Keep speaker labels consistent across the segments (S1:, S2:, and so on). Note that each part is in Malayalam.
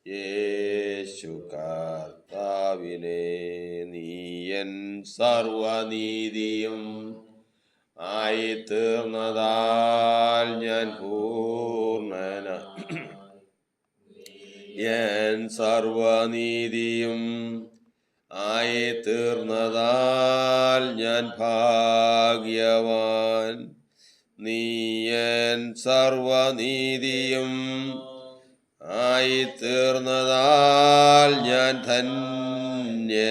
S1: യേശു കർത്താവിനെ നീയൻ സർവനീതിയും ആയിത്തീർന്നതാൽ ഞാൻ പൂർണ്ണന എൻ സർവനീതിയും ആയിത്തീർന്നതാൽ ഞാൻ ഭാഗ്യവാൻ. നീയൻ സർവനീതിയും ആയിത്തീർന്നതാൽ ഞാൻ ധന്യനായി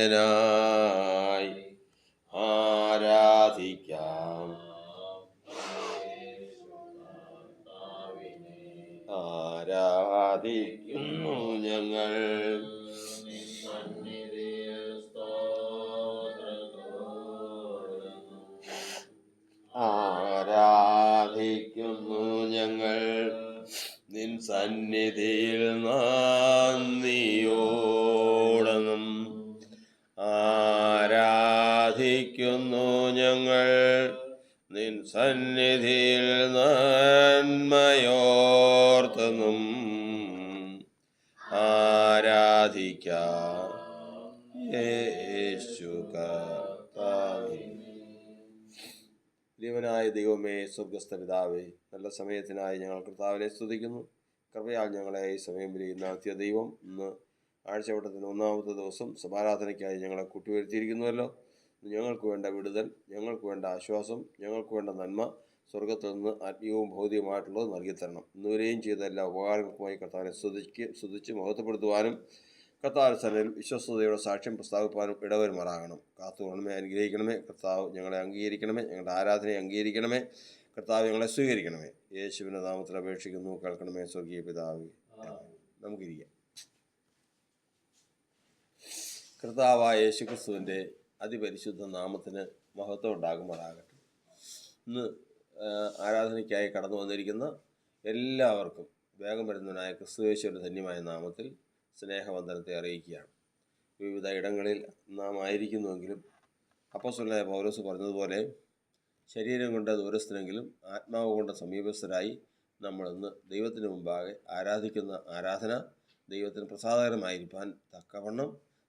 S1: ആരാധിക്കാം. ആരാധിക്കുന്നു ഞങ്ങൾ ആരാധിക്കുന്നു ഞങ്ങൾ നിൻ സന്നിധിയിൽ നന്ദിയോടണം. ആരാധിക്കുന്നു ഞങ്ങൾ നിൻ സന്നിധിയിൽ നന്മയോർത്തെന്നും ആരാധിക്കാം യേശു കർത്താവേ. ദൈവനായ ദൈവമേ, സ്വർഗസ്ഥ പിതാവേ, നല്ല സമയത്തിനായി ഞങ്ങൾ കർത്താവിനെ സ്തുതിക്കുന്നു. കൃപയാൽ ഞങ്ങളെ ഈ സമയം വരെ നടത്തിയ ദൈവം ഇന്ന് ആഴ്ചവട്ടത്തിന് 1-ാമത്തെ ദിവസം സമാരാധനയ്ക്കായി ഞങ്ങളെ കൂട്ടിവരുത്തിയിരിക്കുന്നുവല്ലോ. ഞങ്ങൾക്ക് വേണ്ട വിടുതൽ, ഞങ്ങൾക്ക് വേണ്ട ആശ്വാസം, ഞങ്ങൾക്ക് വേണ്ട നന്മ സ്വർഗത്തിൽ നിന്ന് ആത്മീയവും ഭൗതികമായിട്ടുള്ളത് നൽകിത്തരണം. ഇന്നുവരെയും ചെയ്ത എല്ലാ ഉപകാരങ്ങൾക്കുമായി കർത്താവിനെ സ്തുതിച്ച് മഹത്വപ്പെടുത്തുവാനും കർത്താവ് സഭയിൽ വിശ്വസ്തതയുടെ സാക്ഷ്യം പ്രസ്താവിപ്പാനും ഇടവരുമാറാകണം. കാത്തുകൊള്ളണമേ, അനുഗ്രഹിക്കണമേ. കർത്താവ് ഞങ്ങളെ അംഗീകരിക്കണമേ, ഞങ്ങളുടെ ആരാധനയെ അംഗീകരിക്കണമേ. കർത്താവ് ഞങ്ങളെ സ്വീകരിക്കണമേ. യേശുവിൻ്റെ നാമത്തിൽ അപേക്ഷിക്കുന്നു, കേൾക്കണമേ സ്വർഗീയ പിതാവേ. നമുക്കിരിക്കാം. കർത്താവായ യേശുക്രിസ്തുവിൻ്റെ അതിപരിശുദ്ധ നാമത്തിന് മഹത്വം ഉണ്ടാകുമാറാകട്ടെ. ഇന്ന് ആരാധനയ്ക്കായി കടന്നു വന്നിരിക്കുന്ന എല്ലാവർക്കും വേഗം വരുന്നവനായ ക്രിസ്തുയേശുവിൻ്റെ ധന്യമായ നാമത്തിൽ സ്നേഹവന്ദനത്തെ അറിയിക്കുകയാണ്. വിവിധ ഇടങ്ങളിൽ നാം ആയിരിക്കുന്നുവെങ്കിലും അപ്പോസ്തലനായ പൗലോസ് പറഞ്ഞതുപോലെ ശരീരം കൊണ്ട് ദൂരസ്ഥനെങ്കിലും ആത്മാവ് കൊണ്ട് സമീപസ്ഥരായി നമ്മളിന്ന് ദൈവത്തിന് മുമ്പാകെ ആരാധിക്കുന്ന ആരാധന ദൈവത്തിന് പ്രസാദകരമായിരിക്കാൻ തക്കവണ്ണം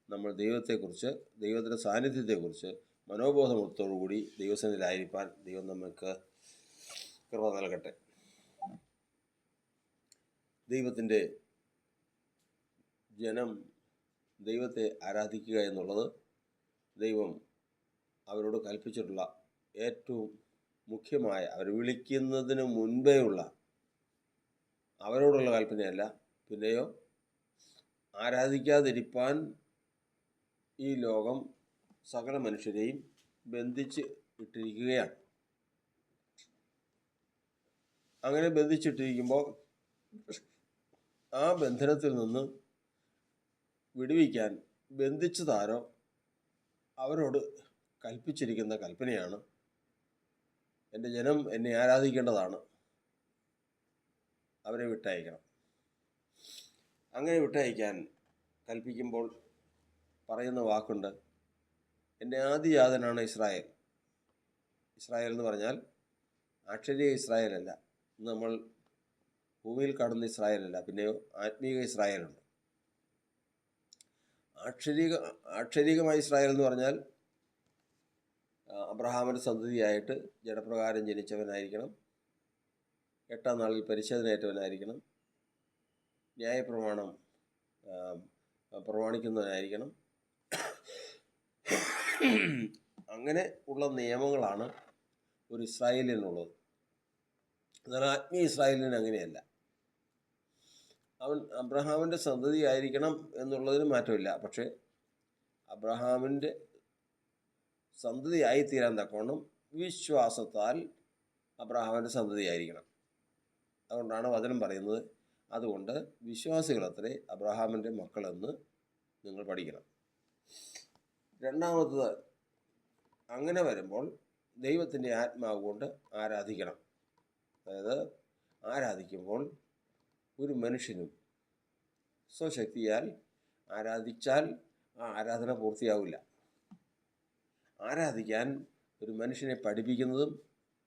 S1: നമ്മൾ ദൈവത്തെക്കുറിച്ച്, ദൈവത്തിൻ്റെ സാന്നിധ്യത്തെക്കുറിച്ച് മനോബോധത്തോടുകൂടി ദൈവസന്നിധിയിലായിരിക്കാൻ ദൈവം നമുക്ക് കൃപ നൽകട്ടെ. ദൈവത്തിൻ്റെ ജനം ദൈവത്തെ ആരാധിക്കുക എന്നുള്ളത് ദൈവം അവരോട് കൽപ്പിച്ചിട്ടുള്ള ഏറ്റവും മുഖ്യമായ, അവർ വിളിക്കുന്നതിന് മുൻപേ ഉള്ള അവരോടുള്ള കൽപ്പനയല്ല. പിന്നെയോ ആരാധിക്കാതിരിപ്പാൻ ഈ ലോകം സകല മനുഷ്യരെയും ബന്ധിച്ച് ഇട്ടിരിക്കുകയാണ്. അങ്ങനെ ബന്ധിച്ചിട്ടിരിക്കുമ്പോൾ ആ ബന്ധനത്തിൽ നിന്ന് വിടുവിക്കാൻ ബന്ധിച്ചതാരോ അവരോട് കൽപ്പിച്ചിരിക്കുന്ന കൽപ്പനയാണ്, എൻ്റെ ജനം എന്നെ ആരാധിക്കേണ്ടതാണ്, അവരെ വിട്ടയക്കണം. അങ്ങനെ വിട്ടയക്കാൻ കൽപ്പിക്കുമ്പോൾ പറയുന്ന വാക്കുണ്ട്, എൻ്റെ ആദിജാതനാണ് ഇസ്രായേൽ. ഇസ്രായേൽ എന്ന് പറഞ്ഞാൽ അക്ഷരീയ ഇസ്രായേലല്ല, നമ്മൾ ഭൂമിയിൽ കാണുന്ന ഇസ്രായേലല്ല, പിന്നെയോ ആത്മീക ഇസ്രായേലുണ്ട്. അക്ഷരീകമായ ഇസ്രായേൽ എന്ന് പറഞ്ഞാൽ അബ്രഹാമിൻ്റെ സന്തതിയായിട്ട് ജഡപ്രകാരം ജനിച്ചവനായിരിക്കണം, 8-ാം നാളിൽ പരിച്ഛേദനയേറ്റവനായിരിക്കണം, ന്യായപ്രമാണം പ്രമാണിക്കുന്നവനായിരിക്കണം. അങ്ങനെ ഉള്ള നിയമങ്ങളാണ് ഒരു ഇസ്രായേലിനുള്ളത്. എന്നാൽ ആത്മീയ ഇസ്രായേലിന് അങ്ങനെയല്ല. അവൻ അബ്രഹാമിൻ്റെ സന്തതി ആയിരിക്കണം എന്നുള്ളതിന് മാറ്റമില്ല. പക്ഷേ അബ്രഹാമിൻ്റെ സന്തതിയായിത്തീരാൻ തക്കവണ്ണം വിശ്വാസത്താൽ അബ്രഹാമിൻ്റെ സന്തതിയായിരിക്കണം. അതുകൊണ്ടാണ് വചനം പറയുന്നത്, അതുകൊണ്ട് വിശ്വാസികളത്രേ അബ്രഹാമിൻ്റെ മക്കളെന്ന് നിങ്ങൾ പഠിക്കണം. രണ്ടാമത്തത്, അങ്ങനെ വരുമ്പോൾ ദൈവത്തിൻ്റെ ആത്മാവ് കൊണ്ട് ആരാധിക്കണം. അതായത് ആരാധിക്കുമ്പോൾ ഒരു മനുഷ്യനും സ്വശക്തിയാൽ ആരാധിച്ചാൽ ആ ആരാധന പൂർത്തിയാവില്ല. ആരാധിക്കാൻ ഒരു മനുഷ്യനെ പഠിപ്പിക്കുന്നതും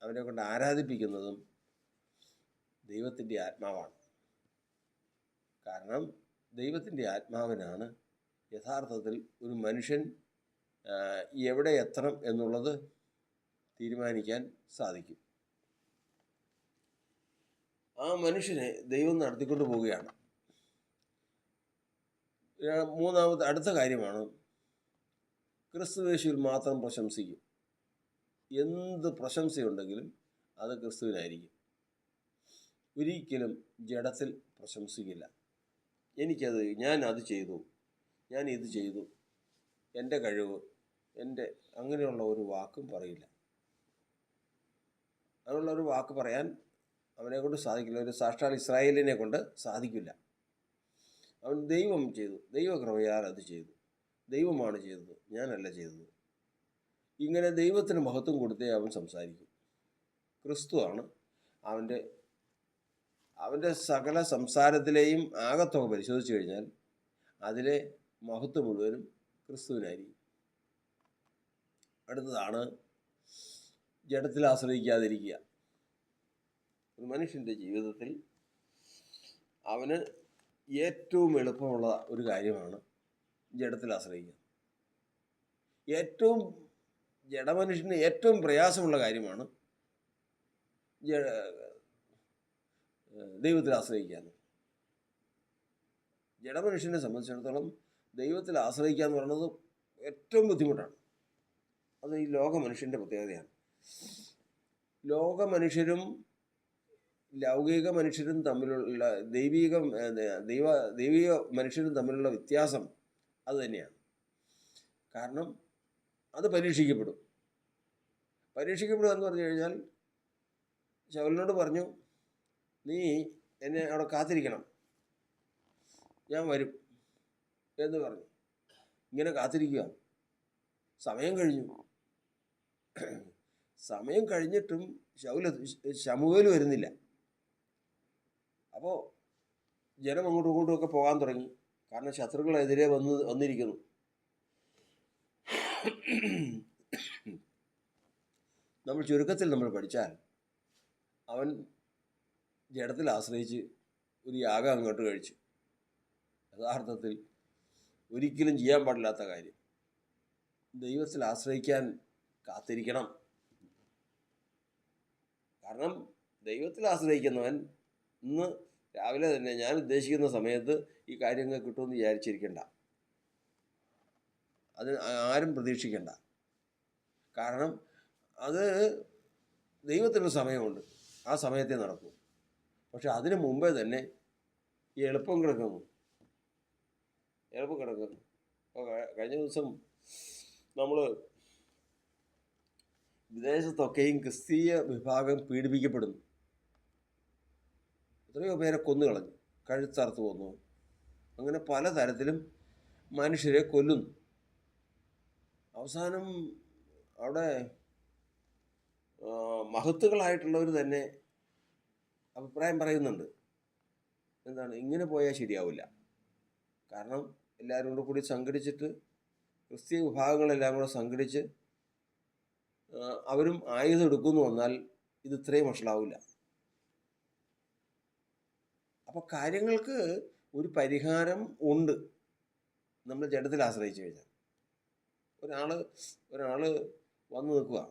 S1: അവനെ കൊണ്ട് ആരാധിപ്പിക്കുന്നതും ദൈവത്തിൻ്റെ ആത്മാവാണ്. കാരണം ദൈവത്തിൻ്റെ ആത്മാവിനാണ് യഥാർത്ഥത്തിൽ ഒരു മനുഷ്യൻ എവിടെ എത്തണം എന്നുള്ളത് തീരുമാനിക്കാൻ സാധിക്കും. ആ മനുഷ്യനെ ദൈവം നടത്തിക്കൊണ്ട് പോവുകയാണ്. മൂന്നാമത്തെ അടുത്ത കാര്യമാണ്, ക്രിസ്തുവേശുവിൽ മാത്രം പ്രശംസിക്കും. എന്ത് പ്രശംസയുണ്ടെങ്കിലും അത് ക്രിസ്തുവിനായിരിക്കും. ഒരിക്കലും ജഡത്തിൽ പ്രശംസിക്കില്ല. ഞാൻ അത് ചെയ്തു, ഞാൻ ഇത് ചെയ്തു, എൻ്റെ കഴിവ്, എൻ്റെ അങ്ങനെയുള്ള ഒരു വാക്കും പറയില്ല. അങ്ങനെയുള്ള ഒരു വാക്ക് പറയാൻ അവനെ കൊണ്ട് സാധിക്കില്ല. ഒരു സാക്ഷാൽ ഇസ്രായേലിനെ കൊണ്ട് സാധിക്കില്ല. അവൻ ദൈവം ചെയ്തു, ദൈവകൃപയാൽ അത് ചെയ്തു, ദൈവമാണ് ചെയ്തത്, ഞാനല്ല ചെയ്തത്. ഇങ്ങനെ ദൈവത്തിന് മഹത്വം കൊടുത്തേ അവൻ സംസാരിക്കും. ക്രിസ്തുവാണ് അവൻ്റെ സകല സംസാരത്തിലെയും ആകത്തുക പരിശോധിച്ചു കഴിഞ്ഞാൽ അതിലെ മഹത്വം മുഴുവനും ക്രിസ്തുവിനായിരിക്കും. അടുത്തതാണ് ജഡത്തിൽ ആശ്രയിക്കാതിരിക്കുക. ഒരു മനുഷ്യൻ്റെ ജീവിതത്തിൽ അവന് ഏറ്റവും എളുപ്പമുള്ള ഒരു കാര്യമാണ് ജഡത്തിൽ ആശ്രയിക്കുക. ജഡമനുഷ്യന് ഏറ്റവും പ്രയാസമുള്ള കാര്യമാണ് ദൈവത്തിൽ ആശ്രയിക്കാൻ. ജഡമനുഷ്യനെ സംബന്ധിച്ചിടത്തോളം ദൈവത്തിൽ ആശ്രയിക്കുക എന്ന് പറയുന്നത് ഏറ്റവും ബുദ്ധിമുട്ടാണ്. അത് ഈ ലോക മനുഷ്യൻ്റെ പ്രത്യേകതയാണ്. ലോക മനുഷ്യരും ലൗകിക മനുഷ്യരും തമ്മിലുള്ള ദൈവിക മനുഷ്യരും തമ്മിലുള്ള വ്യത്യാസം അത് തന്നെയാണ്. കാരണം അത് പരീക്ഷിക്കപ്പെടും എന്ന് പറഞ്ഞു കഴിഞ്ഞാൽ, ശൗലിനോട് പറഞ്ഞു, നീ എന്നെ അവിടെ കാത്തിരിക്കണം, ഞാൻ വരും എന്ന് പറഞ്ഞു. ഇങ്ങനെ കാത്തിരിക്കുക. സമയം കഴിഞ്ഞിട്ടും ശമൂവേൽ വരുന്നില്ല. അപ്പോൾ ജനം അങ്ങോട്ടും ഇങ്ങോട്ടും ഒക്കെ പോകാൻ തുടങ്ങി. കാരണം ശത്രുക്കളെതിരെ വന്നിരിക്കുന്നു. ചുരുക്കത്തിൽ നമ്മൾ പഠിച്ചാൽ, അവൻ ജഡത്തിൽ ആശ്രയിച്ച് ഒരു യാഗം അങ്ങോട്ട് കഴിച്ചു. യഥാർത്ഥത്തിൽ ഒരിക്കലും ചെയ്യാൻ പാടില്ലാത്ത കാര്യം. ദൈവത്തിൽ ആശ്രയിക്കാൻ കാത്തിരിക്കണം. കാരണം ദൈവത്തിൽ ആശ്രയിക്കുന്നവൻ ഇന്ന് രാവിലെ തന്നെ ഞാൻ ഉദ്ദേശിക്കുന്ന സമയത്ത് ഈ കാര്യങ്ങൾ കിട്ടുമെന്ന് വിചാരിച്ചിരിക്കണ്ട. അതിന് ആരും പ്രതീക്ഷിക്കണ്ട. കാരണം അത് ദൈവത്തിനൊരു സമയമുണ്ട്, ആ സമയത്തേ നടക്കൂ. പക്ഷെ അതിനു മുമ്പേ തന്നെ ഈ എളുപ്പം കിടക്കുന്നു. അപ്പോൾ കഴിഞ്ഞ ദിവസം നമ്മൾ വിദേശത്തൊക്കെയും ക്രിസ്തീയ വിഭാഗം പീഡിപ്പിക്കപ്പെടുന്നു. എത്രയോ പേരെ കൊന്നുകളഞ്ഞു, കഴുത്തറുത്ത് കൊന്നു. അങ്ങനെ പലതരത്തിലും മനുഷ്യരെ കൊല്ലുന്നു. അവസാനം അവിടെ മഹത്തുക്കളായിട്ടുള്ളവർ തന്നെ അഭിപ്രായം പറയുന്നുണ്ട്. എന്താണ്, ഇങ്ങനെ പോയാൽ ശരിയാവില്ല. കാരണം എല്ലാവരും കൂടി സംഘടിച്ചിട്ട്, ക്രിസ്തീയ വിഭാഗങ്ങളെല്ലാം കൂടെ സംഘടിച്ച് അവരും ആയുധം എടുക്കുന്നു വന്നാൽ ഇത് ഇത്രയും വഷളാവില്ല. അപ്പോൾ കാര്യങ്ങൾക്ക് ഒരു പരിഹാരം ഉണ്ട് നമ്മൾ ജഡത്തിൽ ആശ്രയിച്ചു കഴിഞ്ഞാൽ. ഒരാൾ വന്നു നിൽക്കുക,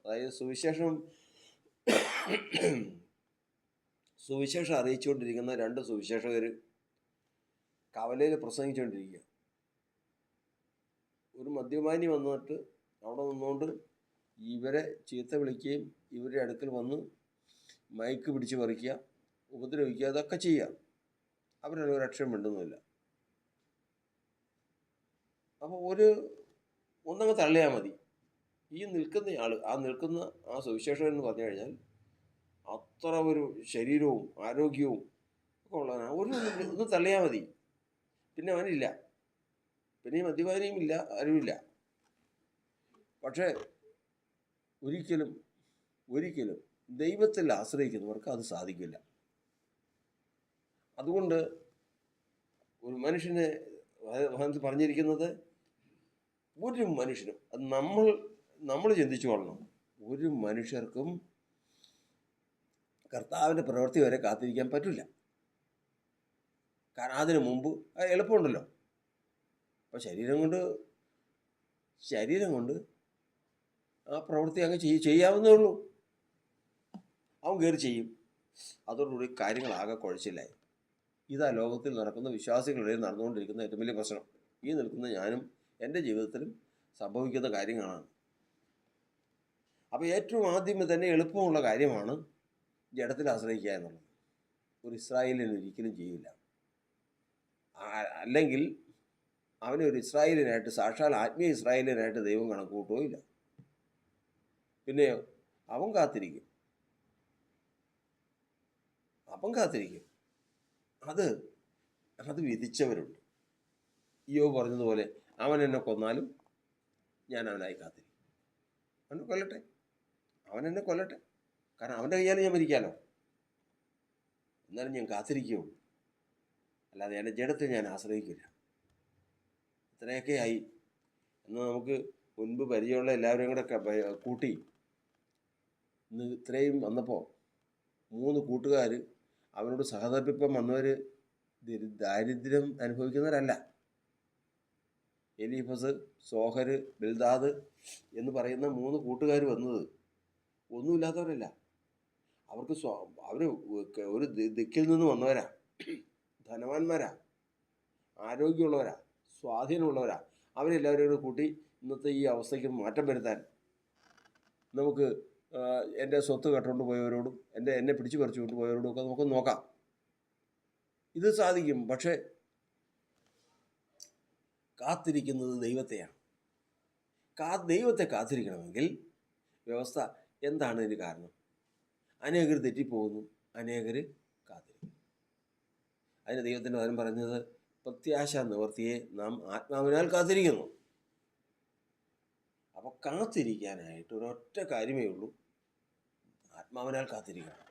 S1: അതായത് സുവിശേഷം അറിയിച്ചുകൊണ്ടിരിക്കുന്ന രണ്ട് സുവിശേഷകർ കവലയിൽ പ്രസംഗിച്ചുകൊണ്ടിരിക്കുക. ഒരു മദ്യപാനി വന്നിട്ട് അവിടെ നിന്നുകൊണ്ട് ഇവരെ ചീത്ത വിളിക്കുകയും ഇവരുടെ അടുക്കൽ വന്ന് മൈക്ക് പിടിച്ച് പറിക്കുക, ഉപദ്രവിക്കുക, അതൊക്കെ ചെയ്യുക. അവരൊരു രക്ഷയും വേണ്ടുന്നില്ല. അപ്പോൾ ഒന്നങ്ങ് തള്ളിയാൽ മതി. ഈ നിൽക്കുന്നയാൾ, ആ സുവിശേഷകൻ എന്ന് പറഞ്ഞു കഴിഞ്ഞാൽ അത്ര ഒരു ശരീരവും ആരോഗ്യവും ഒക്കെ ഉള്ളവനാണ്. ഒന്ന് തള്ളിയാൽ മതി, പിന്നെ അവനില്ല, പിന്നെ ഈ മദ്യപാനിയും ഇല്ല, ആരുമില്ല. പക്ഷേ ഒരിക്കലും ദൈവത്തിൽ ആശ്രയിക്കുന്നവർക്ക് അത് സാധിക്കില്ല. അതുകൊണ്ട് ഒരു മനുഷ്യനെ പറഞ്ഞിരിക്കുന്നത്, ഒരു മനുഷ്യനും, അത് നമ്മൾ ചിന്തിച്ചു കൊള്ളണം, ഒരു മനുഷ്യർക്കും കർത്താവിൻ്റെ പ്രവൃത്തി വരെ കാത്തിരിക്കാൻ പറ്റില്ല. കാരണം അതിനു മുമ്പ് അത് എളുപ്പമുണ്ടല്ലോ. അപ്പോൾ ശരീരം കൊണ്ട് ആ പ്രവൃത്തി അങ്ങ് ചെയ്യാവുന്നേ ഉള്ളൂ. അവൻ കയറി ചെയ്യും. അതോടുകൂടി കാര്യങ്ങളാകെ കുഴച്ചില്ലായി. ഇതാ ലോകത്തിൽ നടക്കുന്ന വിശ്വാസികളുടെ നടന്നുകൊണ്ടിരിക്കുന്ന ഏറ്റവും വലിയ പ്രശ്നം. ഈ നിൽക്കുന്ന ഞാനും എൻ്റെ ജീവിതത്തിലും സംഭവിക്കുന്ന കാര്യങ്ങളാണ്. അപ്പോൾ ഏറ്റവും ആദ്യമേ തന്നെ എളുപ്പമുള്ള കാര്യമാണ് ജഡത്തിൽ ആശ്രയിക്കുക എന്നുള്ളത്. ഒരു ഇസ്രായേലിന് ഒരിക്കലും ചെയ്യില്ല. അല്ലെങ്കിൽ അവനെ ഒരു ഇസ്രായേലിനായിട്ട്, സാക്ഷാൽ ആത്മീയ ഇസ്രായേലിനായിട്ട് ദൈവം കണക്ക് കൂട്ടുകയില്ല. പിന്നെയോ അവൻ കാത്തിരിക്കും. അത് വിധിച്ചവരുണ്ട്. യോബ് പറഞ്ഞതുപോലെ അവൻ എന്നെ കൊന്നാലും ഞാൻ അവനായി കാത്തിരിക്കും. അവൻ എന്നെ കൊല്ലട്ടെ, കാരണം അവൻ്റെ കയ്യാലും ഞാൻ മരിക്കാമല്ലോ, എന്നാലും ഞാൻ കാത്തിരിക്കുകയുള്ളൂ. അല്ലാതെ എൻ്റെ ജഡത്തെ ഞാൻ ആശ്രയിക്കില്ല. ഇത്രയൊക്കെ ആയി. എന്നാൽ നമുക്ക് മുൻപ് പരിചയമുള്ള എല്ലാവരെയും കൂടെ കൂട്ടി ഇന്ന് ഇത്രയും വന്നപ്പോൾ 3 കൂട്ടുകാർ അവനോട് സഹതപിപ്പം വന്നവർ ദാരിദ്ര്യം അനുഭവിക്കുന്നവരല്ല. എലീഫസ്, സോഹർ, ബിൽദാദ് എന്ന് പറയുന്ന 3 കൂട്ടുകാർ വന്നത് ഒന്നുമില്ലാത്തവരല്ല. അവർ ഒരു ദിക്കിൽ നിന്ന് വന്നവരാ, ധനവാന്മാരാ, ആരോഗ്യമുള്ളവരാ, സ്വാധീനമുള്ളവരാ. അവരെല്ലാവരും കൂടെ കൂട്ടി ഇന്നത്തെ ഈ അവസ്ഥയ്ക്ക് മാറ്റം വരുത്താൻ നമുക്ക് എൻ്റെ സ്വത്ത് കട്ടുകൊണ്ട് പോയവരോടും എന്നെ പിടിച്ചു പറിച്ചു കൊണ്ട് പോയവരോടും ഒക്കെ നമുക്ക് നോക്കാം. ഇത് സാധിക്കും. പക്ഷേ കാത്തിരിക്കുന്നത് ദൈവത്തെയാണ്. ദൈവത്തെ കാത്തിരിക്കണമെങ്കിൽ വ്യവസ്ഥ എന്താണ് ഇതിന് കാരണം? അനേകർ തെറ്റിപ്പോകുന്നു, അനേകർ കാത്തിരിക്കുന്നു. അതിന് ദൈവത്തിൻ്റെ വചനം പറഞ്ഞത് പ്രത്യാശ നിവർത്തിയെ നാം ആത്മാവിനാൽ കാത്തിരിക്കുന്നു. അപ്പോൾ കാത്തിരിക്കാനായിട്ട് ഒരൊറ്റ കാര്യമേ ഉള്ളൂ, ആത്മാവിനാൽ കാത്തിരിക്കണം.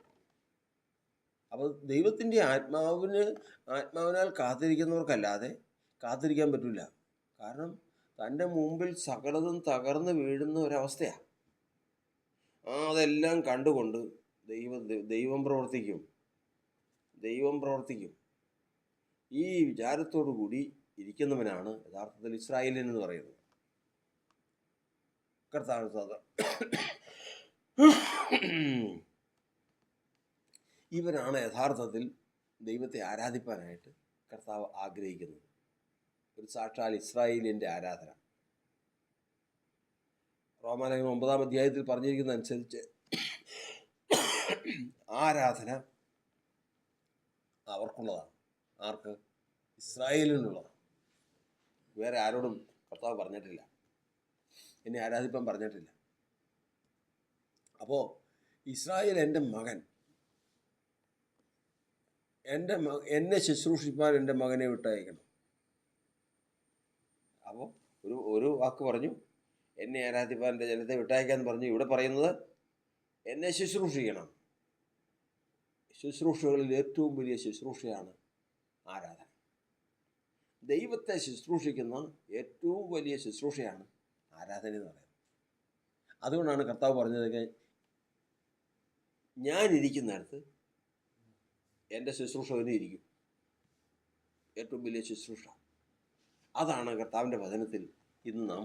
S1: അപ്പോൾ ദൈവത്തിൻ്റെ ആത്മാവിനാൽ കാത്തിരിക്കുന്നവർക്കല്ലാതെ കാത്തിരിക്കാൻ പറ്റില്ല. കാരണം തൻ്റെ മുമ്പിൽ സകലതും തകർന്ന് വീഴുന്ന ഒരവസ്ഥയാണ്. അതെല്ലാം കണ്ടുകൊണ്ട് ദൈവം പ്രവർത്തിക്കും. ഈ വിചാരത്തോടു കൂടി ഇരിക്കുന്നവനാണ് യഥാർത്ഥത്തിൽ ഇസ്രായേലിൻ എന്ന് പറയുന്നത്. കർത്താവ് ഇവരാണ് യഥാർത്ഥത്തിൽ ദൈവത്തെ ആരാധിപ്പാനായിട്ട് കർത്താവ് ആഗ്രഹിക്കുന്നത്. ഒരു സാക്ഷാൽ ഇസ്രായേലിൻ്റെ ആരാധന. റോമാലേഖനം 9-ാം അധ്യായത്തിൽ പറഞ്ഞിരിക്കുന്ന അനുസരിച്ച് ആരാധന അവർക്കുള്ളതാണ്. ആർക്ക്? ഇസ്രായേലിനുള്ളതാണ്. വേറെ ആരോടും കർത്താവ് പറഞ്ഞിട്ടില്ല, എന്നെ ആരാധിപ്പാൻ പറഞ്ഞിട്ടില്ല. അപ്പോൾ ഇസ്രായേൽ എൻ്റെ മകൻ, എന്നെ ശുശ്രൂഷിപ്പാൻ എൻ്റെ മകനെ വിട്ടയക്കണം. അപ്പോൾ ഒരു വാക്ക് പറഞ്ഞു, എന്നെ ആരാധിപ്പാൻ എൻ്റെ ജനത്തെ വിട്ടയക്കാന്ന് പറഞ്ഞു. ഇവിടെ പറയുന്നത് എന്നെ ശുശ്രൂഷിക്കണം. ശുശ്രൂഷകളിൽ ഏറ്റവും വലിയ ശുശ്രൂഷയാണ് ആരാധന. ദൈവത്തെ ശുശ്രൂഷിക്കുന്ന ഏറ്റവും വലിയ ശുശ്രൂഷയാണ് ആരാധന എന്ന് പറയുന്നത്. അതുകൊണ്ടാണ് കർത്താവ് പറഞ്ഞതൊക്കെ, ഞാനിരിക്കുന്നിടത്ത് എൻ്റെ ശുശ്രൂഷകനും ഇരിക്കും. ഏറ്റവും വലിയ ശുശ്രൂഷ അതാണ് കർത്താവിൻ്റെ വചനത്തിൽ ഇന്ന് നാം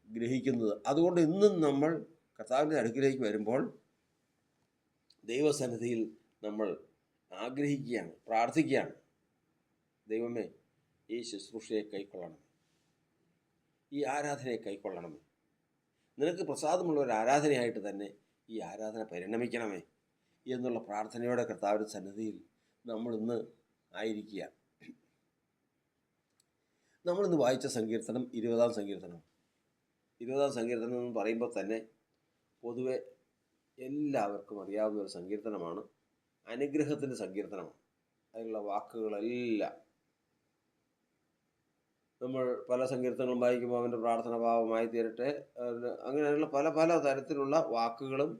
S1: ഗ്രഹിക്കുന്നത്. അതുകൊണ്ട് ഇന്നും നമ്മൾ കർത്താവിൻ്റെ അടുക്കിലേക്ക് വരുമ്പോൾ ദൈവസന്നിധിയിൽ നമ്മൾ ആഗ്രഹിക്കുകയാണ്, പ്രാർത്ഥിക്കുകയാണ്, ദൈവമേ ഈ ശുശ്രൂഷയെ കൈക്കൊള്ളണമേ, ഈ ആരാധനയെ കൈക്കൊള്ളണമേ, നിനക്ക് പ്രസാദമുള്ള ഒരു ആരാധനയായിട്ട് തന്നെ ഈ ആരാധന പരിണമിക്കണമേ എന്നുള്ള പ്രാർത്ഥനയോടെ കർത്താവിൻ്റെ സന്നിധിയിൽ നമ്മളിന്ന് ആയിരിക്കുക. നമ്മളിന്ന് വായിച്ച സങ്കീർത്തനം 20-ാം സങ്കീർത്തനം. 20-ാം സങ്കീർത്തനം എന്ന് പറയുമ്പോൾ തന്നെ പൊതുവെ എല്ലാവർക്കും അറിയാവുന്ന ഒരു സങ്കീർത്തനമാണ്. അനുഗ്രഹത്തിൻ്റെ സങ്കീർത്തനമാണ്. അതിലുള്ള വാക്കുകളെല്ലാം നമ്മൾ പല സങ്കീർത്തനങ്ങളും വായിക്കുമ്പോൾ അവൻ്റെ പ്രാർത്ഥന ഭാവമായി തീരട്ടെ, അങ്ങനെയുള്ള പല പല തരത്തിലുള്ള വാക്കുകളും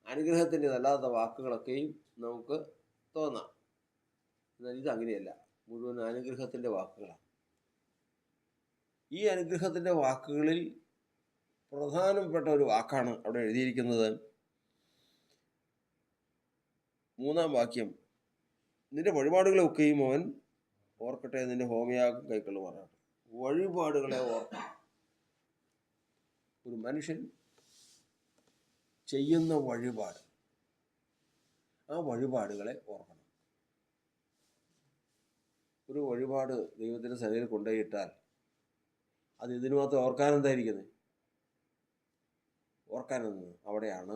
S1: അനുഗ്രഹത്തിൻ്റെതല്ലാത്ത വാക്കുകളൊക്കെയും നമുക്ക് തോന്നാം. എന്നാൽ ഇതങ്ങനെയല്ല, മുഴുവൻ അനുഗ്രഹത്തിൻ്റെ വാക്കുകളാണ്. ഈ അനുഗ്രഹത്തിൻ്റെ വാക്കുകളിൽ പ്രധാനപ്പെട്ട ഒരു വാക്കാണ് അവിടെ എഴുതിയിരിക്കുന്നത്. 3-ാം വാക്യം, നിന്റെ വഴിപാടുകളൊക്കെയും അവൻ ഓർക്കട്ടെ, നിന്റെ ഹോമയാഗം കൈക്കൊള്ളുമാറാണ്. വഴിപാടുകളെ ഓർക്കണം. ഒരു മനുഷ്യൻ ചെയ്യുന്ന വഴിപാട്, ആ വഴിപാടുകളെ ഓർക്കണം. ഒരു വഴിപാട് ദൈവത്തിൻ്റെ സന്നിധിയിൽ കൊണ്ടുപോയിട്ടാൽ അത് ഇതിനു മാത്രം ഓർക്കാനെന്തായിരിക്കുന്നത്? ഓർക്കാനെന്ന് അവിടെയാണ്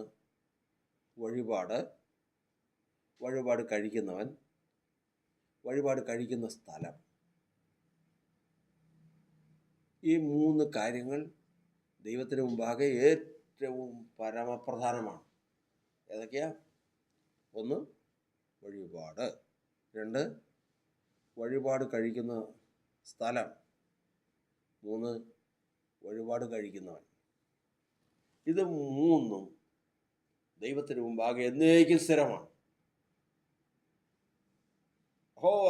S1: വഴിപാട് കഴിക്കുന്നവൻ, വഴിപാട് കഴിക്കുന്ന സ്ഥലം. ഈ മൂന്ന് കാര്യങ്ങൾ ദൈവത്തിന് മുമ്പാകെ ഏറ്റവും പരമപ്രധാനമാണ്. ഏതൊക്കെയാ? ഒന്ന്, വഴിപാട്. രണ്ട്, വഴിപാട് കഴിക്കുന്ന സ്ഥലം. മൂന്ന്, വഴിപാട് കഴിക്കുന്നവൻ. ഇത് മൂന്നും ദൈവത്തിന് മുമ്പാകെ എന്നേക്കും സ്ഥിരമാണ്. യഹോവ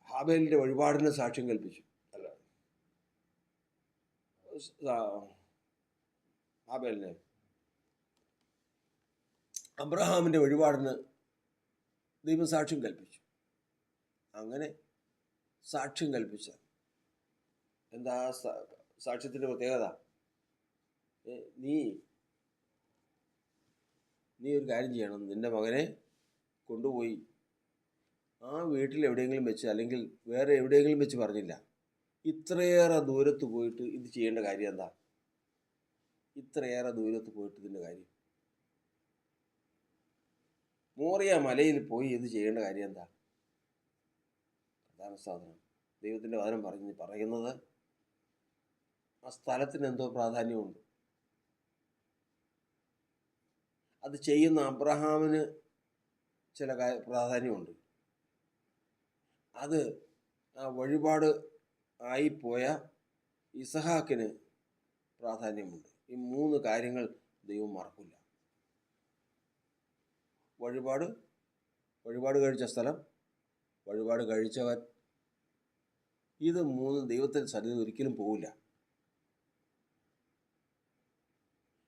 S1: ഹാബേലിന്റെ വഴിപാടിന് സാക്ഷ്യം കൽപ്പിച്ചു. ഹാബേലിനെ അബ്രഹാമിന്റെ വഴിപാടിന് ദൈവം സാക്ഷ്യം കൽപ്പിച്ചു. അങ്ങനെ സാക്ഷ്യം കൽപ്പിച്ച എന്താ സാക്ഷ്യത്തിന്റെ പ്രത്യേകത? നീ ഒരു കാര്യം ചെയ്യണം. നിന്റെ മകനെ കൊണ്ടുപോയി ആ വീട്ടിൽ എവിടെയെങ്കിലും വെച്ച്, അല്ലെങ്കിൽ വേറെ എവിടെയെങ്കിലും വെച്ച് പറഞ്ഞില്ല, ഇത്രയേറെ ദൂരത്ത് പോയിട്ട് ഇത് ചെയ്യേണ്ട കാര്യം എന്താ? ഇത്രയേറെ ദൂരത്ത് പോയിട്ട് ഇതിൻ്റെ കാര്യം, മോറിയ മലയിൽ പോയി ഇത് ചെയ്യേണ്ട കാര്യം എന്താ? പ്രധാന സാധനം ദൈവത്തിൻ്റെ വചനം പറയുന്നത് ആ സ്ഥലത്തിന് എന്തോ പ്രാധാന്യമുണ്ട്. അത് ചെയ്യുന്ന അബ്രഹാമിന് ചില പ്രാധാന്യമുണ്ട്. അത് ആ വഴിപാട് ആയിപ്പോയ ഇസഹാക്കിന് പ്രാധാന്യമുണ്ട്. ഈ മൂന്ന് കാര്യങ്ങൾ ദൈവം മറക്കില്ല. വഴിപാട് കഴിച്ച സ്ഥലം, വഴിപാട് കഴിച്ചവൻ, ഇത് മൂന്ന് ദൈവത്തിൻ്റെ സന്നിധി ഒരിക്കലും പോവില്ല.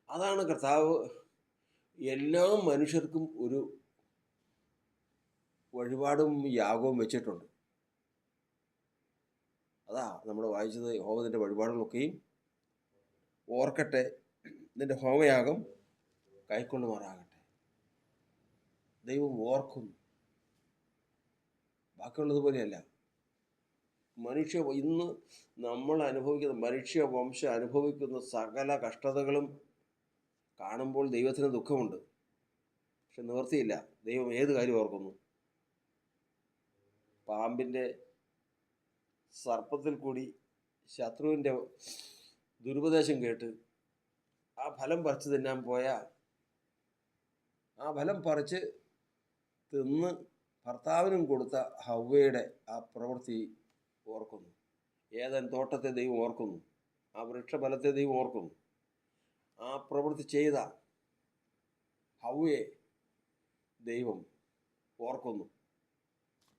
S1: അതാണ് കർത്താവ് എല്ലാ മനുഷ്യർക്കും ഒരു വഴിപാടും യാഗവും വെച്ചിട്ടുണ്ട്. അതാ നമ്മൾ വായിച്ചത്, യഹോവയുടെ വഴിപാടുകളൊക്കെയും ഓർക്കട്ടെ, നിന്റെ ഹോമയാഗം കൈക്കൊള്ളുമാറാകട്ടെ. ദൈവം ഓർക്കുന്നു. ബാക്കിയുള്ളതുപോലെയല്ല. ഇന്ന് നമ്മൾ അനുഭവിക്കുന്ന, മനുഷ്യവംശം അനുഭവിക്കുന്ന സകല കഷ്ടതകളും കാണുമ്പോൾ ദൈവത്തിന് ദുഃഖമുണ്ട്. പക്ഷെ നിവർത്തിയില്ല. ദൈവം ഏത് കാര്യം ഓർക്കുന്നു? പാമ്പിൻ്റെ സർപ്പത്തിൽ കൂടി ശത്രുവിൻ്റെ ദുരുപദേശം കേട്ട് ആ ഫലം പറിച്ച് തിന്നാൻ പോയ, ആ ഫലം പറിച്ച് തിന്ന് ഭർത്താവിനും കൊടുത്ത ഹവ്വയുടെ ആ പ്രവൃത്തി ഓർക്കുന്നു. ഏദൻ തോട്ടത്തെ ദൈവം ഓർക്കുന്നു. ആ വൃക്ഷഫലത്തെ ദൈവം ഓർക്കുന്നു. ആ പ്രവൃത്തി ചെയ്ത ഹവ്വയെ ദൈവം ഓർക്കുന്നു.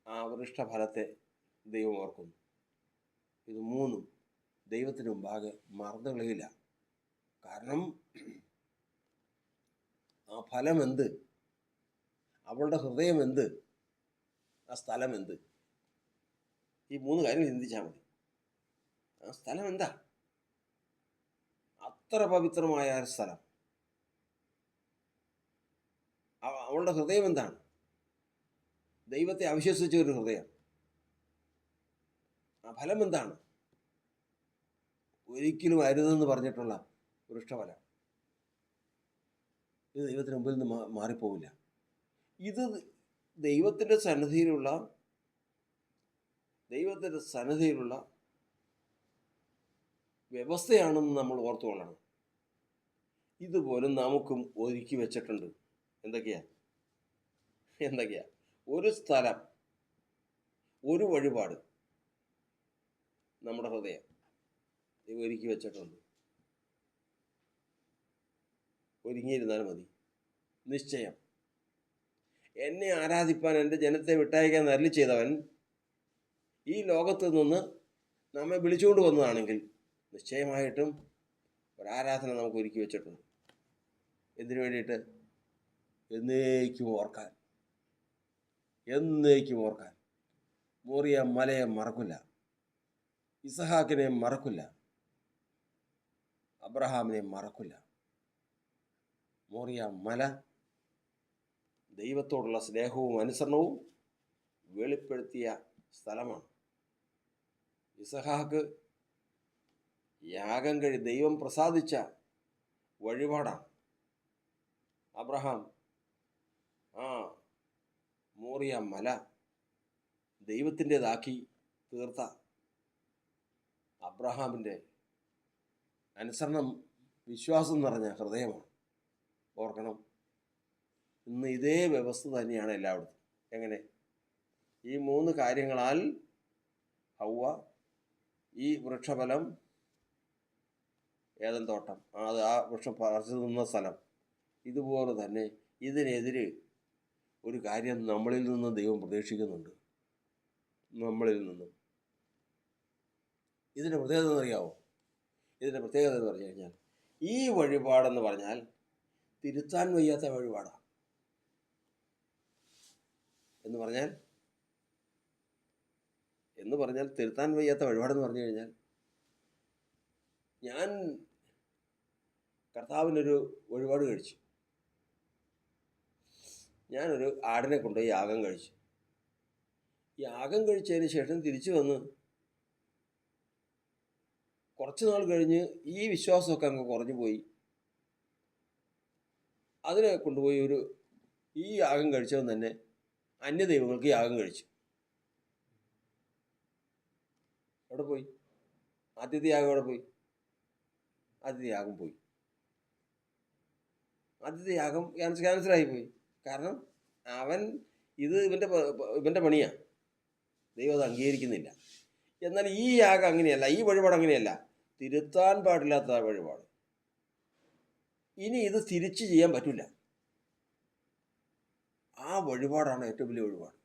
S1: ആ വൃക്ഷഫലത്തെ ദൈവം ഓർക്കുന്നു. ഇത് മൂന്നും ദൈവത്തിന് മുമ്പാകെ മറന്നു കളയില്ല. കാരണം ആ ഫലം എന്ത്, അവളുടെ ഹൃദയം എന്ത്, ആ സ്ഥലം എന്ത്, ഈ മൂന്ന് കാര്യം ചിന്തിച്ചാൽ മതി. ആ സ്ഥലം എന്താ? അത്ര പവിത്രമായ ഒരു സ്ഥലം. അവളുടെ ഹൃദയം എന്താണ്? ദൈവത്തെ അവിശ്വസിച്ച ഒരു ഹൃദയം. ആ ഫലം എന്താണ്? ഒരിക്കലും അരുതെന്ന് പറഞ്ഞിട്ടുള്ള വൃക്ഷഫലം. ഇത് ദൈവത്തിന് മുമ്പിൽ നിന്ന് മാറിപ്പോവില്ല. ഇത് ദൈവത്തിൻ്റെ സന്നിധിയിലുള്ള വ്യവസ്ഥയാണെന്ന് നമ്മൾ ഓർത്തുകൊള്ളണം. ഇതുപോലും നമുക്കും ഒരുക്കി വെച്ചിട്ടുണ്ട്. എന്തൊക്കെയാ? ഒരു സ്ഥലം, ഒരു വഴിപാട്, നമ്മുടെ ഹൃദയം ഒരുക്കി വെച്ചിട്ടുണ്ട്. ഒരുങ്ങിയിരുന്നാൽ മതി. നിശ്ചയം. എന്നെ ആരാധിപ്പാൻ എൻ്റെ ജനത്തെ വിട്ടയക്കാൻ അരുളി ചെയ്തവൻ ഈ ലോകത്ത് നിന്ന് നമ്മെ വിളിച്ചുകൊണ്ട് വന്നതാണെങ്കിൽ നിശ്ചയമായിട്ടും ഒരാരാധന നമുക്ക് ഒരുക്കി വെച്ചിട്ടുണ്ട്. എന്തിനു വേണ്ടിയിട്ട്? എന്നേക്കും ഓർക്കാൻ. എന്നേക്കും ഓർക്കാൻ. മോറിയ മലയെ മറക്കില്ല, ഇസഹാക്കിനെ മറക്കില്ല, അബ്രഹാമിനെ മറക്കില്ല. മോറിയ മല ദൈവത്തോടുള്ള സ്നേഹവും അനുസരണവും വെളിപ്പെടുത്തിയ സ്ഥലമാണ്. ഇസഹാക്ക് യാഗം ദൈവം പ്രസാദിച്ച വഴിപാടാണ്. അബ്രഹാം ആ മോറിയ മല ദൈവത്തിൻ്റെതാക്കി തീർത്ത അബ്രഹാമിൻ്റെ അനുസരണം, വിശ്വാസം നിറഞ്ഞ ഹൃദയമാണ്. ഓർക്കണം, ഇന്ന് ഇതേ വ്യവസ്ഥ തന്നെയാണ് എല്ലായിടത്തും. എങ്ങനെ? ഈ 3 കാര്യങ്ങളാൽ ഹൗവ ഈ വൃക്ഷഫലം, ഏദൻ തോട്ടം, അത് ആ വൃക്ഷം പറിച്ചു നിന്ന സ്ഥലം, ഇതുപോലെ തന്നെ ഇതിനെതിരെ ഒരു കാര്യം നമ്മളിൽ നിന്ന് ദൈവം പ്രതീക്ഷിക്കുന്നുണ്ട്. നമ്മളിൽ നിന്നും ഇതിൻ്റെ പ്രത്യേകത എന്നറിയാമോ? ഇതിൻ്റെ പ്രത്യേകത എന്ന് പറഞ്ഞു കഴിഞ്ഞാൽ, ഈ വഴിപാടെന്ന് പറഞ്ഞാൽ തിരുത്താൻ വയ്യാത്ത വഴിപാടാണ്. എന്ന് പറഞ്ഞാൽ തിരുത്താൻ വയ്യാത്ത വഴിപാടെന്ന് പറഞ്ഞു കഴിഞ്ഞാൽ, ഞാൻ കർത്താവിനൊരു വഴിപാട് കഴിച്ചു. ഞാനൊരു ആടിനെ കൊണ്ടുപോയി യാഗം കഴിച്ചു. യാഗം കഴിച്ചതിന് ശേഷം തിരിച്ചു വന്ന് കുറച്ച് നാൾ കഴിഞ്ഞ് ഈ വിശ്വാസമൊക്കെ അങ്ങ് കുറഞ്ഞു പോയി. അതിനെ കൊണ്ടുപോയി ഈ യാഗം കഴിച്ചവൻ തന്നെ അന്യദൈവങ്ങൾക്ക് യാഗം കഴിച്ചു. എവിടെ പോയി? ആദ്യത്തെ യാഗം എവിടെ പോയി? ആദ്യത്തെ യാഗം പോയി. ആദ്യത്തെ യാഗം ക്യാൻസലായി പോയി. കാരണം ഇത് ഇവൻ്റെ പണിയാണ്. ദൈവം അത് അംഗീകരിക്കുന്നില്ല. എന്നാൽ ഈ യാഗം അങ്ങനെയല്ല, ഈ വഴിപാട് അങ്ങനെയല്ല. തിരുത്താൻ പാടില്ലാത്ത വഴിപാട്. ഇനി ഇത് തിരിച്ച് ചെയ്യാൻ പറ്റില്ല. ആ വഴിപാടാണ് ഏറ്റവും വലിയ വഴിപാട്.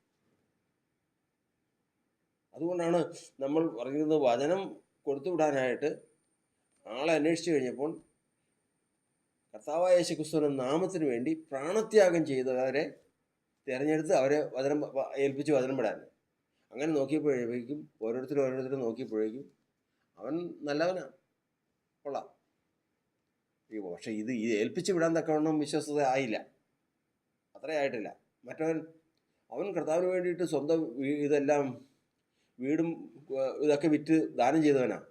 S1: അതുകൊണ്ടാണ് നമ്മൾ പറയുന്നത്, വചനം കൊടുത്തുവിടാനായിട്ട് ആളെ അന്വേഷിച്ചു കഴിഞ്ഞപ്പോൾ കർത്താവായ യേശുക്രിസ്തുവിന്റെ നാമത്തിന് വേണ്ടി പ്രാണത്യാഗം ചെയ്തവരെ തിരഞ്ഞെടുത്ത് അവരെ ഏൽപ്പിച്ച് വചനം വിടാൻ. അങ്ങനെ നോക്കിയപ്പോഴേക്കും ഓരോരുത്തരും നോക്കിയപ്പോഴേക്കും അവൻ നല്ലവനാണ്, കൊള്ളാം. പക്ഷെ ഇത് ഏൽപ്പിച്ച് വിടാൻ തക്കവണ്ണം വിശ്വസ്തത ആയില്ല, അത്രയായിട്ടില്ല. അവൻ കർത്താവിന് വേണ്ടിയിട്ട് സ്വന്തം ഇതെല്ലാം, വീടും ഇതൊക്കെ വിറ്റ് ദാനം ചെയ്തവനാണ്.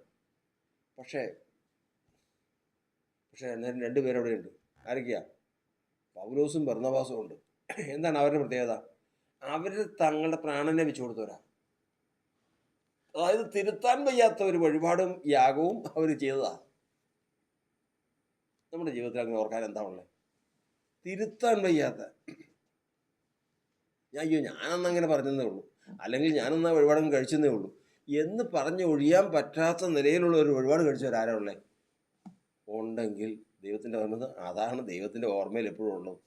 S1: പക്ഷേ എന്നാലും 2 പേരവിടെയുണ്ട്. ആരൊക്കെയാ? പൗലോസും ബർന്നബാസും ഉണ്ട്. എന്താണ് അവരുടെ പ്രത്യേകത? അവർ തങ്ങളുടെ പ്രാണനെ വെച്ചു കൊടുത്തവരാ. അതായത് തിരുത്താൻ വയ്യാത്ത ഒരു വഴിപാടും യാഗവും അവർ ചെയ്തതാ. നമ്മുടെ ജീവിതത്തിൽ അങ്ങനെ ഓർക്കാൻ എന്താ ഉള്ളത്? തിരുത്താൻ വയ്യാത്ത, ഞാനന്നങ്ങനെ പറഞ്ഞതേ ഉള്ളൂ, അല്ലെങ്കിൽ ഞാനൊന്നാ വഴിപാടും കഴിച്ചതേ ഉള്ളൂ എന്ന് പറഞ്ഞ് ഒഴിയാൻ പറ്റാത്ത നിലയിലുള്ള ഒരു വഴിപാട് കഴിച്ചവരാരാ ഉള്ളത്? ഉണ്ടെങ്കിൽ ദൈവത്തിൻ്റെ പറഞ്ഞത് അതാണ് ദൈവത്തിൻ്റെ ഓർമ്മയിൽ എപ്പോഴും ഉള്ളത്.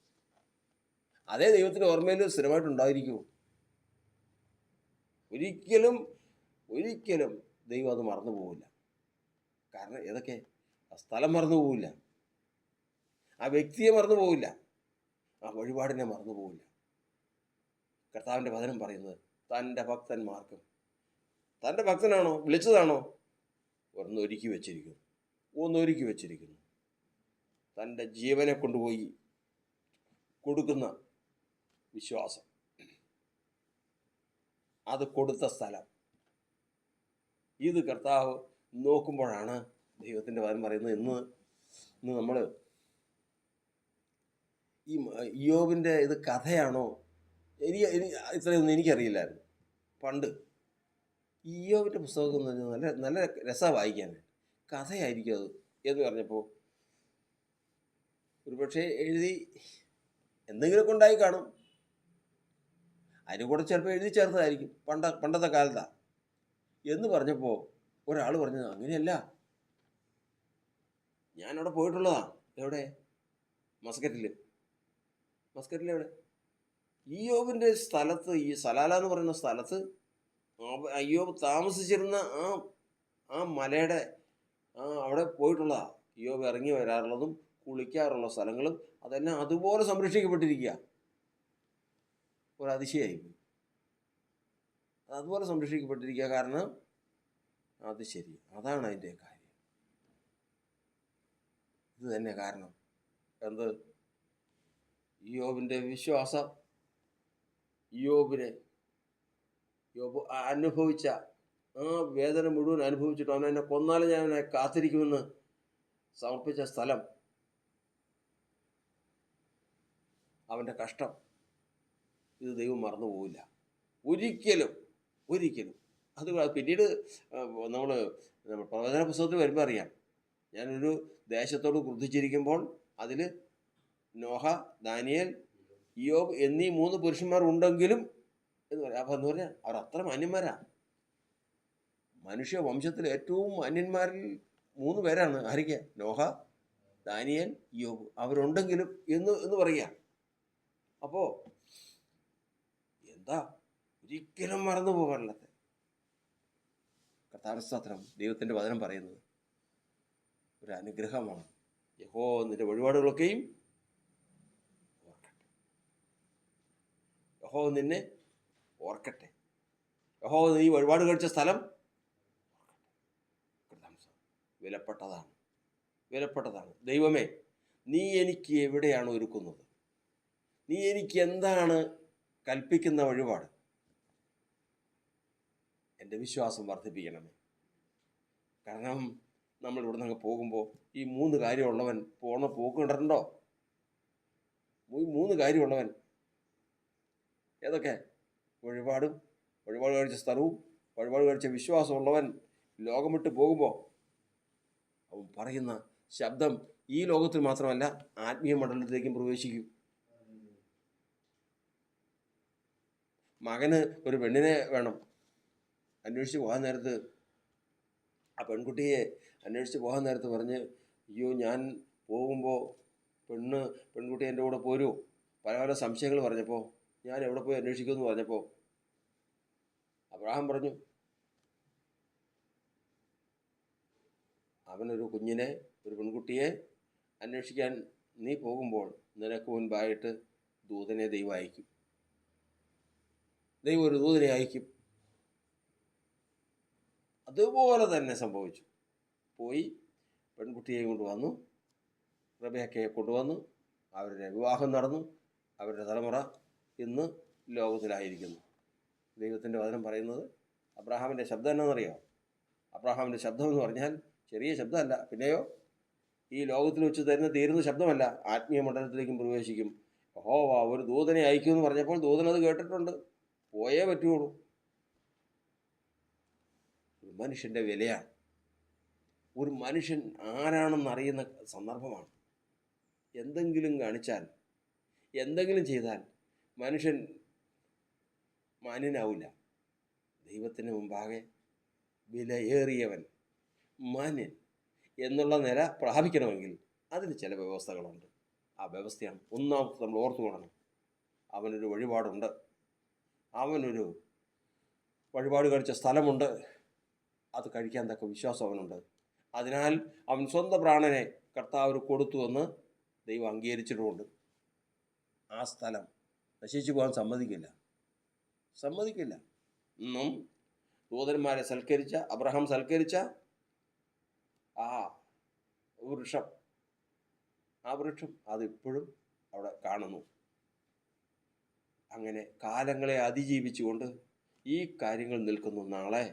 S1: അതേ ദൈവത്തിൻ്റെ ഓർമ്മയിൽ സ്ഥിരമായിട്ടുണ്ടായിരിക്കുമോ? ഒരിക്കലും ദൈവം അത് മറന്നു പോവില്ല. കാരണം ഏതൊക്കെ? ആ സ്ഥലം മറന്നു പോവില്ല, ആ വ്യക്തിയെ മറന്നു പോവില്ല, ആ വഴിപാടിനെ മറന്നു പോവില്ല. കർത്താവിൻ്റെ വചനം പറയുന്നത് തൻ്റെ ഭക്തന്മാർക്കും, തൻ്റെ ഭക്തനാണോ, വിളിച്ചതാണോ, ഒന്നൊരുക്കി വെച്ചിരിക്കുന്നു. തൻ്റെ ജീവനെ കൊണ്ടുപോയി കൊടുക്കുന്ന വിശ്വാസം, അത് കൊടുത്ത സ്ഥലം, ഇത് കർത്താവ് നോക്കുമ്പോഴാണ് ദൈവത്തിൻ്റെ വചനം പറയുന്നത്. ഇന്ന് നമ്മൾ ഈ ഇയ്യോബിൻ്റെ ഇത് കഥയാണോ? ഇത്രയൊന്നും എനിക്കറിയില്ലായിരുന്നു. പണ്ട് ഇയ്യോബിൻ്റെ പുസ്തകം എന്ന് പറഞ്ഞാൽ നല്ല രസമാണ് വായിക്കാൻ. കഥയായിരിക്കും അത് എന്ന് പറഞ്ഞപ്പോൾ ഒരുപക്ഷെ എഴുതി എന്തെങ്കിലുമൊക്കെ ഉണ്ടായി കാണും. അതിന് കൂടെ ചിലപ്പോൾ എഴുതി ചേർത്തതായിരിക്കും, പണ്ടത്തെ കാലത്താണ് എന്ന് പറഞ്ഞപ്പോൾ ഒരാൾ പറഞ്ഞത് അങ്ങനെയല്ല, ഞാനവിടെ പോയിട്ടുള്ളതാ. എവിടെ? മസ്കറ്റിലെവിടെ? ഇയ്യോബിൻ്റെ സ്ഥലത്ത്, ഈ സലാല എന്ന് പറയുന്ന സ്ഥലത്ത് ഇയ്യോബ് താമസിച്ചിരുന്ന ആ മലയുടെ അവിടെ പോയിട്ടുള്ളതാ. ഇയ്യോബ് ഇറങ്ങി വരാറുള്ളതും കുളിക്കാറുള്ള സ്ഥലങ്ങളും അതെല്ലാം അതുപോലെ സംരക്ഷിക്കപ്പെട്ടിരിക്കുക. ഒരതിശയായി. അതുപോലെ സംരക്ഷിക്കപ്പെട്ടിരിക്കുക. കാരണം അത് ശരി, അതാണ് അതിൻ്റെ കാര്യം. ഇത് തന്നെ കാരണം. എന്ത്? യോബിൻ്റെ വിശ്വാസം, യോബ് അനുഭവിച്ച ആ വേദന മുഴുവൻ അനുഭവിച്ചിട്ട് അവൻ എന്നെ കൊന്നാലും ഞാൻ അവനെ കാത്തിരിക്കുമെന്ന് സമർപ്പിച്ച സ്ഥലം, അവൻ്റെ കഷ്ടം, ഇത് ദൈവം മറന്നു പോവില്ല ഒരിക്കലും. അത് പിന്നീട് നമ്മൾ പ്രവചന പുസ്തകത്തിൽ വരുമ്പോൾ അറിയാം. ഞാനൊരു ദേശത്തോട് ക്രുദ്ധിച്ചിരിക്കുമ്പോൾ അതിൽ നോഹ, ദാനിയേൽ, ഇയ്യോബ് എന്നീ 3 പുരുഷന്മാർ ഉണ്ടെങ്കിലും എന്ന് പറയാം. അപ്പം എന്ന് പറഞ്ഞാൽ അവർ അത്ര മാന്യന്മാരാ. മനുഷ്യ വംശത്തിൽ ഏറ്റവും മാന്യന്മാരിൽ 3 പേരാണ്. ആരൊക്കെ? നോഹ, ദാനിയേൽ, ഇയ്യോബ്. അവരുണ്ടെങ്കിലും എന്ന് പറയുക. അപ്പോൾ എന്താ, ഒരിക്കലും മറന്നു പോകാനുള്ളത്. കർത്താവിന്റെ സ്തോത്രം. ദൈവത്തിൻ്റെ വചനം പറയുന്നത് ഒരു അനുഗ്രഹമാണ്. യഹോവ നിന്റെ വഴിപാടുകളൊക്കെയും ഓർക്കട്ടെ. യഹോവ നിന്നെ ഓർക്കട്ടെ. യഹോവ നീ വഴിപാട് കഴിച്ച സ്ഥലം വിലപ്പെട്ടതാണ്. ദൈവമേ, നീ എനിക്ക് എവിടെയാണ് ഒരുക്കുന്നത്? നീ എനിക്ക് എന്താണ് കൽപ്പിക്കുന്ന വഴിപാട്? എൻ്റെ വിശ്വാസം വർദ്ധിപ്പിക്കണമേ. കാരണം നമ്മൾ ഇവിടെ നിന്ന് പോകുമ്പോൾ ഈ 3 കാര്യമുള്ളവൻ പോക്ക് കണ്ടിട്ടുണ്ടോ? ഈ 3 കാര്യമുള്ളവൻ ഏതൊക്കെ? വഴിപാട് കഴിച്ച സ്ഥലവും വഴിപാട് കഴിച്ച വിശ്വാസമുള്ളവൻ ലോകം വിട്ട് പോകുമ്പോൾ അവൻ പറയുന്ന ശബ്ദം ഈ ലോകത്തിൽ മാത്രമല്ല, ആത്മീയ മണ്ഡലത്തിലേക്കും പ്രവേശിക്കും. മകന് ഒരു പെണ്ണിനെ വേണം. അന്വേഷിച്ച് പോകാൻ നേരത്ത്, ആ പെൺകുട്ടിയെ അന്വേഷിച്ച് പോകാൻ നേരത്ത് പറഞ്ഞ്, അയ്യോ, ഞാൻ പോകുമ്പോൾ പെൺകുട്ടി എൻ്റെ കൂടെ പോരുമോ? പല സംശയങ്ങൾ പറഞ്ഞപ്പോൾ, ഞാൻ എവിടെ പോയി അന്വേഷിക്കുമെന്ന് പറഞ്ഞപ്പോൾ അബ്രഹാം പറഞ്ഞു, അവനൊരു കുഞ്ഞിനെ, ഒരു പെൺകുട്ടിയെ അന്വേഷിക്കാൻ നീ പോകുമ്പോൾ നിനക്ക് മുൻപായിട്ട് ദൂതനെ ദൈവം അയക്കും. ദൈവം ഒരു ദൂതനെ അയക്കും. അതുപോലെ തന്നെ സംഭവിച്ചു. പോയി പെൺകുട്ടിയെ കൊണ്ടുവന്നു, റബേക്കയെ കൊണ്ടുവന്നു, അവരുടെ വിവാഹം നടന്നു. അവരുടെ തലമുറ ഇന്ന് ലോകത്തിലായിരിക്കുന്നു. ദൈവത്തിൻ്റെ വചനം പറയുന്നത് അബ്രഹാമിൻ്റെ ശബ്ദം എന്നാണെന്നറിയാം. അബ്രഹാമിൻ്റെ ശബ്ദം എന്ന് പറഞ്ഞാൽ ചെറിയ ശബ്ദമല്ല, പിന്നെയോ ഈ ലോകത്തിൽ വെച്ച് തീരുന്ന ശബ്ദമല്ല, ആത്മീയ മണ്ഡലത്തിലേക്കും പ്രവേശിക്കും. യഹോവ ഒരു ദൂതനെ അയക്കുമെന്ന് പറഞ്ഞപ്പോൾ ദൂതനത് കേട്ടിട്ടുണ്ട്, പോയേ പറ്റുള്ളൂ. ഒരു മനുഷ്യൻ്റെ വിലയാണ്. ഒരു മനുഷ്യൻ ആരാണെന്നറിയുന്ന സന്ദർഭമാണ്. എന്തെങ്കിലും കാണിച്ചാൽ, എന്തെങ്കിലും ചെയ്താൽ മനുഷ്യൻ മാന്യനാവില്ല. ദൈവത്തിന് മുമ്പാകെ വിലയേറിയവൻ, മാന്യൻ എന്നുള്ള നില പ്രാപിക്കണമെങ്കിൽ അതിന് ചില വ്യവസ്ഥകളുണ്ട്. ആ വ്യവസ്ഥയാണ് ഒന്നാമത് നമ്മൾ ഓർത്തു കൊള്ളണം. അവനൊരു വഴിപാടുണ്ട്, അവനൊരു വഴിപാട് കഴിച്ച സ്ഥലമുണ്ട്, അത് കഴിക്കാൻ തക്ക വിശ്വാസം അവനുണ്ട്. അതിനാൽ അവൻ സ്വന്തം പ്രാണനെ കർത്താവിന് കൊടുത്തുവെന്ന് ദൈവം അംഗീകരിച്ചിട്ടുമുണ്ട്. ആ സ്ഥലം നശിച്ചു പോകാൻ സമ്മതിക്കില്ല. ഇന്നും ദൂതന്മാരെ സൽക്കരിച്ച, അബ്രഹാം സൽക്കരിച്ച ആ വൃക്ഷം അതിപ്പോഴും അവിടെ കാണുന്നു. അങ്ങനെ കാലങ്ങളെ അതിജീവിച്ചുകൊണ്ട് ഈ കാര്യങ്ങൾ നിൽക്കുന്നു. നാളെ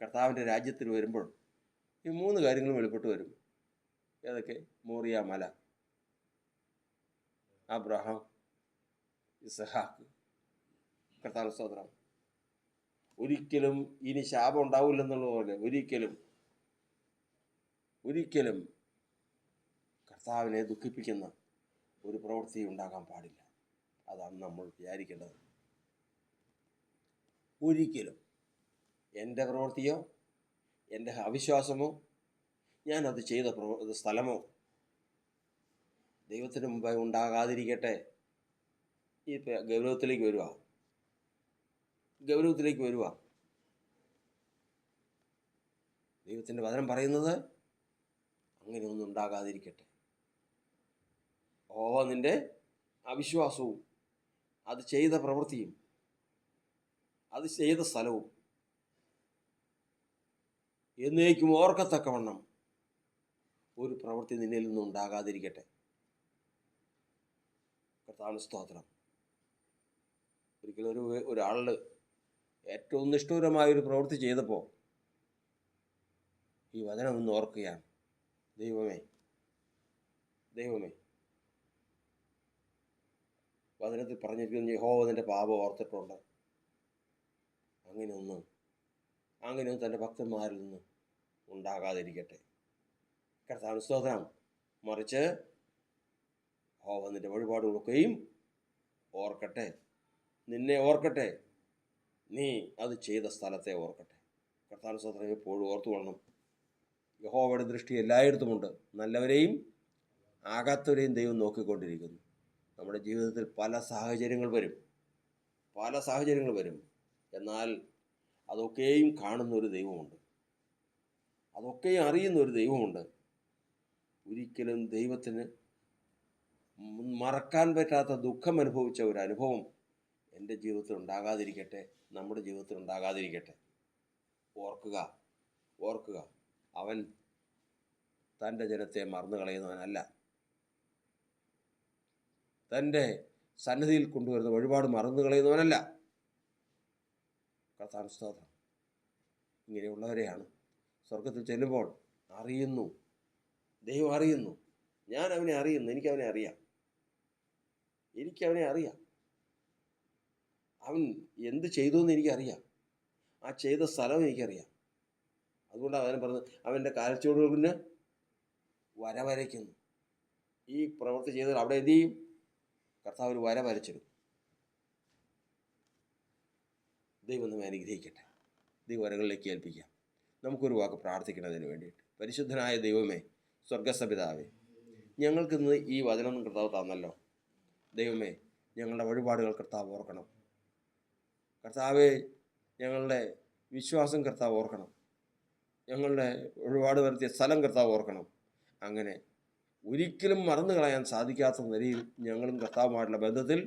S1: കർത്താവിൻ്റെ രാജ്യത്തിൽ വരുമ്പോൾ ഈ 3 കാര്യങ്ങളും വെളിപ്പെട്ട് വരും. ഏതൊക്കെ? മോറിയ മല, അബ്രഹാം, ഇസഹാക്ക്. കർത്താവിന്റെ സ്തോത്രം. ഒരിക്കലും ഇനി ശാപം ഉണ്ടാവില്ലെന്നുള്ള പോലെ ഒരിക്കലും കർത്താവിനെ ദുഃഖിപ്പിക്കുന്ന ഒരു പ്രവൃത്തി ഉണ്ടാകാൻ പാടില്ല. അതാണ് നമ്മൾ വിചാരിക്കേണ്ടത്. ഒരിക്കലും എൻ്റെ പ്രവൃത്തിയോ എൻ്റെ അവിശ്വാസമോ ഞാനത് ചെയ്ത സ്ഥലമോ ദൈവത്തിന് മുമ്പായി ഉണ്ടാകാതിരിക്കട്ടെ. ഈ ഗൗരവത്തിലേക്ക് വരിക. ദൈവത്തിൻ്റെ വചനം പറയുന്നത് അങ്ങനെയൊന്നും ഉണ്ടാകാതിരിക്കട്ടെ. യഹോവ നിൻ്റെ അവിശ്വാസവും അത് ചെയ്ത പ്രവൃത്തിയും അത് ചെയ്ത സ്ഥലവും എന്നേക്കും ഓർക്കത്തക്കവണ്ണം ഒരു പ്രവൃത്തി നിന്നിൽ നിന്നും ഉണ്ടാകാതിരിക്കട്ടെ. കർത്താവിന് സ്തോത്രം. ഒരിക്കലും ഒരാളിൽ ഏറ്റവും നിഷ്ഠൂരമായൊരു പ്രവൃത്തി ചെയ്തപ്പോൾ ഈ വചനം ഒന്ന് ഓർക്കുകയാണ്. ദൈവമേ വചനത്തിൽ പറഞ്ഞിരിക്കുന്ന യഹോവ നിന്റെ പാപം ഓർത്തിട്ടുണ്ട്. അങ്ങനെയൊന്നും തൻ്റെ ഭക്തന്മാരിൽ നിന്ന് ഉണ്ടാകാതിരിക്കട്ടെ. കർത്താവിന് സ്തോത്രം. മറിച്ച് യഹോവ നിന്റെ വഴിപാടുകളൊക്കെയും ഓർക്കട്ടെ, നിന്നെ ഓർക്കട്ടെ, നീ അത് ചെയ്ത സ്ഥലത്തെ ഓർക്കട്ടെ. കർത്താവിന് സ്തോത്രം. എപ്പോഴും ഓർത്തുകൊള്ളണം, യഹോവയുടെ ദൃഷ്ടി എല്ലായിടത്തുമുണ്ട്. നല്ലവരെയും ആകാത്തവരെയും ദൈവം നോക്കിക്കൊണ്ടിരിക്കുന്നു. നമ്മുടെ ജീവിതത്തിൽ പല സാഹചര്യങ്ങൾ വരും. എന്നാൽ അതൊക്കെയും കാണുന്ന ഒരു ദൈവമുണ്ട്, അതൊക്കെയും അറിയുന്ന ഒരു ദൈവമുണ്ട്. ഒരിക്കലും ദൈവത്തിന് മറക്കാൻ പറ്റാത്ത ദുഃഖം അനുഭവിച്ച ഒരു അനുഭവം എൻ്റെ ജീവിതത്തിൽ ഉണ്ടാകാതിരിക്കട്ടെ, നമ്മുടെ ജീവിതത്തിൽ ഉണ്ടാകാതിരിക്കട്ടെ. ഓർക്കുക, അവൻ തൻ്റെ ജനത്തെ മറന്നു കളയുന്നവനല്ല. തൻ്റെ സന്നിധിയിൽ കൊണ്ടുവരുന്ന വഴിപാട് മറന്നു കളയുന്നവനല്ല. കർത്താവിന് സ്തോത്രം. ഇങ്ങനെയുള്ളവരെയാണ് സ്വർഗത്തിൽ ചെല്ലുമ്പോൾ അറിയുന്നു, ദൈവം അറിയുന്നു. ഞാൻ അവനെ അറിയുന്നു, എനിക്കവനെ അറിയാം. അവൻ എന്ത് ചെയ്തു എന്ന് എനിക്കറിയാം. ആ ചെയ്ത സ്ഥലം എനിക്കറിയാം. അതുകൊണ്ടാണ് അവൻ പറഞ്ഞത്, അവൻ്റെ കാൽച്ചുവടുകളിന് വര വരയ്ക്കുന്നു. ഈ പ്രവൃത്തി ചെയ്താൽ അവിടെ എന്ത് ചെയ്യും? കർത്താവ് ഒരു വര വരച്ചിടും. ദൈവം നമ്മെ അനുഗ്രഹിക്കട്ടെ. ദൈവവരങ്ങളിലേക്ക് ഏൽപ്പിക്കാം. നമുക്കൊരു വാക്ക് പ്രാർത്ഥിക്കുന്നതിന് വേണ്ടിയിട്ട്. പരിശുദ്ധനായ ദൈവമേ, സ്വർഗസ്ഥപിതാവേ, ഞങ്ങൾക്കിന്ന് ഈ വചനം കർത്താവ് തന്നല്ലോ. ദൈവമേ, ഞങ്ങളുടെ വഴിപാടുകൾ കർത്താവ് ഓർക്കണം. കർത്താവേ, ഞങ്ങളുടെ വിശ്വാസം കർത്താവ് ഓർക്കണം. ഞങ്ങളുടെ വഴിപാട് വരുത്തിയ സ്ഥലം കർത്താവ് ഓർക്കണം. അങ്ങനെ ഒരിക്കലും മറന്നു കളയാൻ സാധിക്കാത്ത നിലയിൽ ഞങ്ങളും കർത്താവുമായിട്ടുള്ള ബന്ധത്തിൽ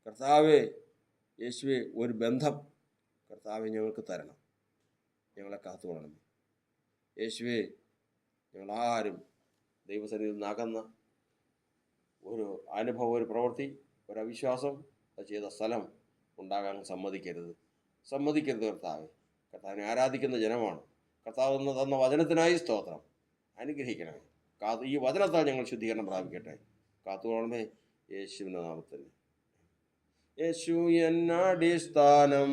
S1: കർത്താവേ, യേശുവേ, ഒരു ബന്ധം കർത്താവെ ഞങ്ങൾക്ക് തരണം. ഞങ്ങളെ കാത്തുകൊള്ളണം. യേശുവേ, ഞങ്ങളാരും ദൈവസന്നിധിയിൽ നിന്നകന്ന ഒരു അനുഭവം, ഒരു പ്രവൃത്തി, ഒരു അവിശ്വാസം, അത് ചെയ്ത സ്ഥലം ഉണ്ടാകാൻ സമ്മതിക്കരുത് കർത്താവെ. കർത്താവിനെ ആരാധിക്കുന്ന ജനമാണ്. കർത്താവ് തന്ന വചനത്തിനായി സ്തോത്രം. അനുഗ്രഹിക്കണമേ. ഈ വചനത്താൽ ഞങ്ങൾ ശുദ്ധീകരണം പ്രാപിക്കട്ടെ. കാത്തുകൊള്ളണമേ, യേശുവിൻ്റെ നാമത്തിൽ. യേശു എന്നടിസ്ഥാനം